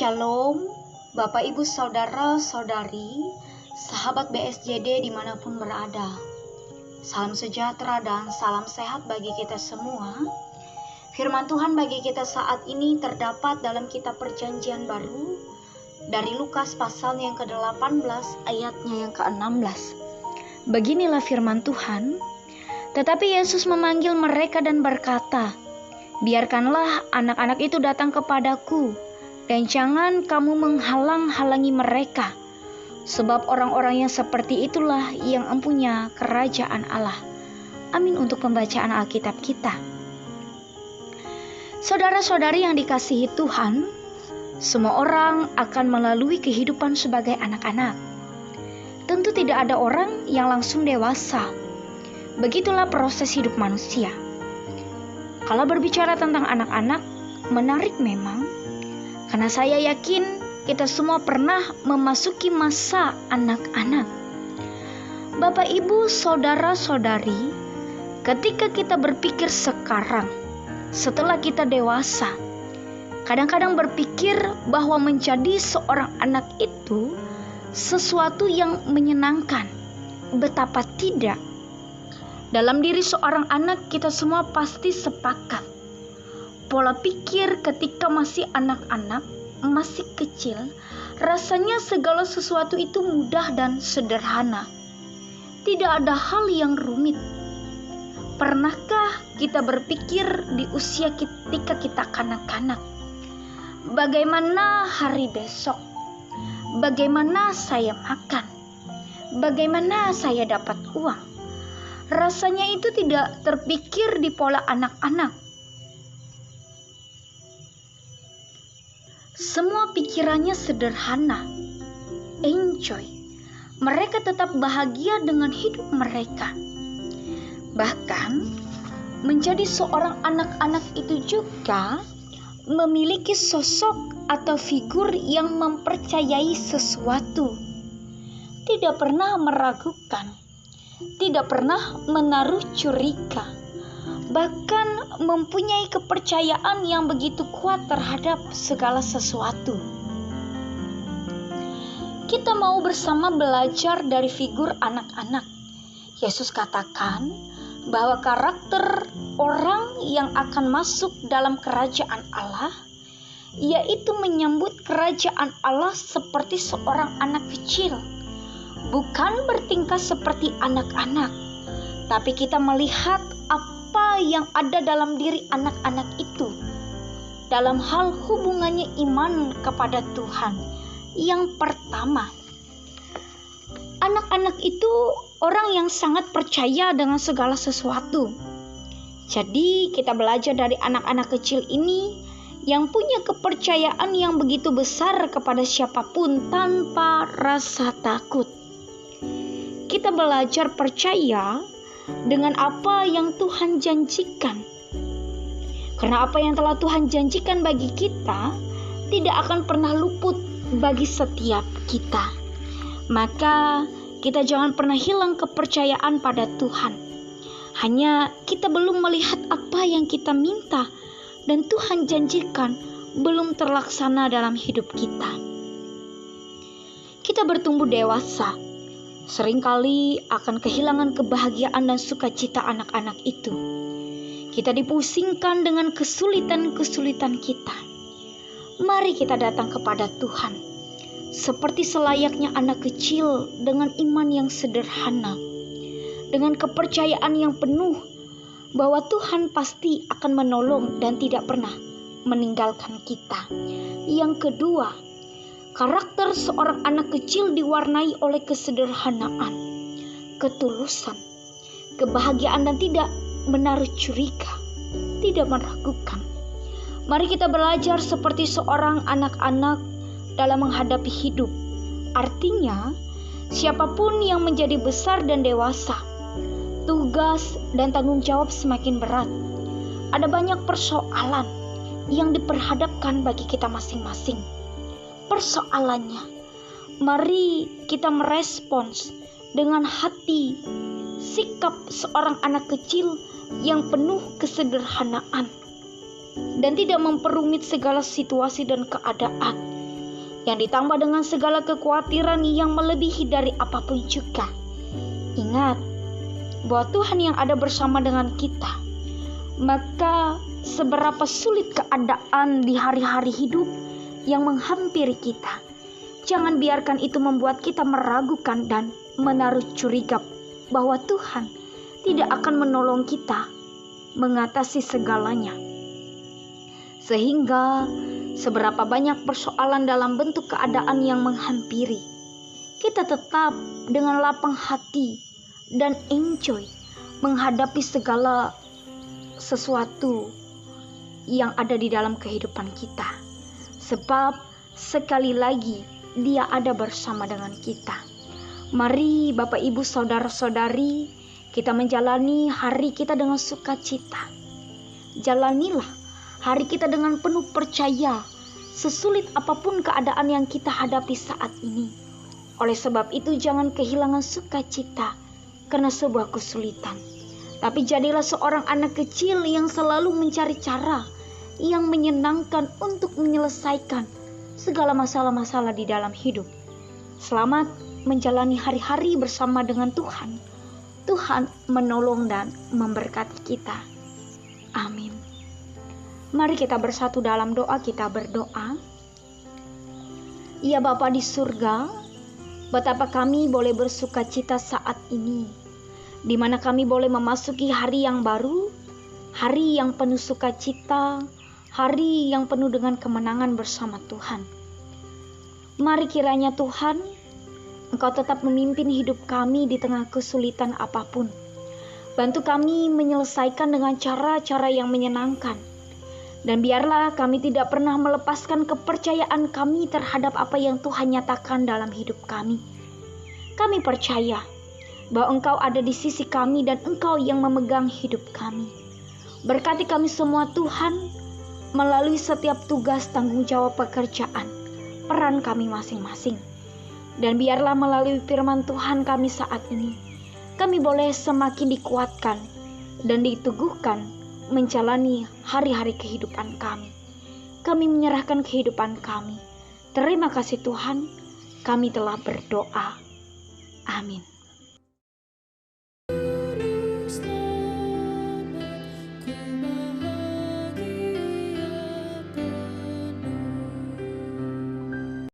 Shalom, Bapak Ibu Saudara Saudari, sahabat BSJD dimanapun berada. Salam sejahtera dan salam sehat bagi kita semua. Firman Tuhan bagi kita saat ini terdapat dalam kitab Perjanjian Baru dari Lukas pasal yang ke-18 ayatnya yang ke-16. Beginilah firman Tuhan. Tetapi Yesus memanggil mereka dan berkata, "Biarkanlah anak-anak itu datang kepadaku, dan jangan kamu menghalang-halangi mereka, sebab orang-orang yang seperti itulah yang empunya kerajaan Allah." Amin untuk pembacaan Alkitab kita. Saudara-saudari yang dikasihi Tuhan, semua orang akan melalui kehidupan sebagai anak-anak. Tentu tidak ada orang yang langsung dewasa. Begitulah proses hidup manusia. Kalau berbicara tentang anak-anak, menarik memang, karena saya yakin kita semua pernah memasuki masa anak-anak. Bapak, Ibu, saudara-saudari, ketika kita berpikir sekarang, setelah kita dewasa, kadang-kadang berpikir bahwa menjadi seorang anak itu sesuatu yang menyenangkan. Betapa tidak. Dalam diri seorang anak kita semua pasti sepakat. Pola pikir ketika masih anak-anak, masih kecil, rasanya segala sesuatu itu mudah dan sederhana. Tidak ada hal yang rumit. Pernahkah kita berpikir di usia ketika kita kanak-kanak? Bagaimana hari besok? Bagaimana saya makan? Bagaimana saya dapat uang? Rasanya itu tidak terpikir di pola anak-anak. Semua pikirannya sederhana, enjoy. Mereka tetap bahagia dengan hidup mereka. Bahkan, menjadi seorang anak-anak itu juga memiliki sosok atau figur yang mempercayai sesuatu. Tidak pernah meragukan, tidak pernah menaruh curiga, bahkan mempunyai kepercayaan yang begitu kuat terhadap segala sesuatu. Kita mau bersama belajar dari figur anak-anak. Yesus katakan bahwa karakter orang yang akan masuk dalam kerajaan Allah, yaitu menyambut kerajaan Allah seperti seorang anak kecil. Bukan bertingkah seperti anak-anak, tapi kita melihat apa yang ada dalam diri anak-anak itu dalam hal hubungannya iman kepada Tuhan. Yang pertama, anak-anak itu orang yang sangat percaya dengan segala sesuatu. Jadi kita belajar dari anak-anak kecil ini yang punya kepercayaan yang begitu besar kepada siapapun tanpa rasa takut. Kita belajar percaya dengan apa yang Tuhan janjikan. Karena apa yang telah Tuhan janjikan bagi kita tidak akan pernah luput bagi setiap kita. Maka kita jangan pernah hilang kepercayaan pada Tuhan. Hanya kita belum melihat apa yang kita minta dan Tuhan janjikan belum terlaksana dalam hidup kita. Kita bertumbuh dewasa, seringkali akan kehilangan kebahagiaan dan sukacita anak-anak itu. Kita dipusingkan dengan kesulitan-kesulitan kita. Mari kita datang kepada Tuhan, seperti selayaknya anak kecil dengan iman yang sederhana, dengan kepercayaan yang penuh bahwa Tuhan pasti akan menolong dan tidak pernah meninggalkan kita. Yang kedua, karakter seorang anak kecil diwarnai oleh kesederhanaan, ketulusan, kebahagiaan dan tidak menaruh curiga, tidak meragukan. Mari kita belajar seperti seorang anak-anak dalam menghadapi hidup. Artinya, siapapun yang menjadi besar dan dewasa, tugas dan tanggung jawab semakin berat. Ada banyak persoalan yang diperhadapkan bagi kita masing-masing. Persoalannya, mari kita merespons dengan hati, sikap seorang anak kecil yang penuh kesederhanaan dan tidak memperumit segala situasi dan keadaan. yang ditambah dengan segala kekhawatiran yang melebihi dari apapun juga. Ingat bahwa Tuhan yang ada bersama dengan kita. Maka seberapa sulit keadaan di hari-hari hidup yang menghampiri kita, jangan biarkan itu membuat kita meragukan dan menaruh curiga bahwa Tuhan tidak akan menolong kita mengatasi segalanya. Sehingga seberapa banyak persoalan dalam bentuk keadaan yang menghampiri, kita tetap dengan lapang hati dan enjoy menghadapi segala sesuatu yang ada di dalam kehidupan kita. Sebab sekali lagi Dia ada bersama dengan kita. Mari Bapak Ibu Saudara-saudari, kita menjalani hari kita dengan sukacita. Jalanilah hari kita dengan penuh percaya, sesulit apapun keadaan yang kita hadapi saat ini. Oleh sebab itu jangan kehilangan sukacita karena sebuah kesulitan. Tapi jadilah seorang anak kecil yang selalu mencari cara yang menyenangkan untuk menyelesaikan segala masalah-masalah di dalam hidup. Selamat menjalani hari-hari bersama dengan Tuhan. Tuhan menolong dan memberkati kita. Amin. Mari kita bersatu dalam doa, kita berdoa. Ya Bapa di surga, betapa kami boleh bersukacita saat ini, di mana kami boleh memasuki hari yang baru, hari yang penuh sukacita, hari yang penuh dengan kemenangan bersama Tuhan. Mari kiranya Tuhan, Engkau tetap memimpin hidup kami di tengah kesulitan apapun. Bantu kami menyelesaikan dengan cara-cara yang menyenangkan. Dan biarlah kami tidak pernah melepaskan kepercayaan kami terhadap apa yang Tuhan nyatakan dalam hidup kami. Kami percaya bahwa Engkau ada di sisi kami dan Engkau yang memegang hidup kami. Berkati kami semua Tuhan, melalui setiap tugas tanggung jawab pekerjaan, peran kami masing-masing. Dan biarlah melalui firman Tuhan kami saat ini, kami boleh semakin dikuatkan dan diteguhkan menjalani hari-hari kehidupan kami. Kami menyerahkan kehidupan kami. Terima kasih Tuhan, kami telah berdoa. Amin.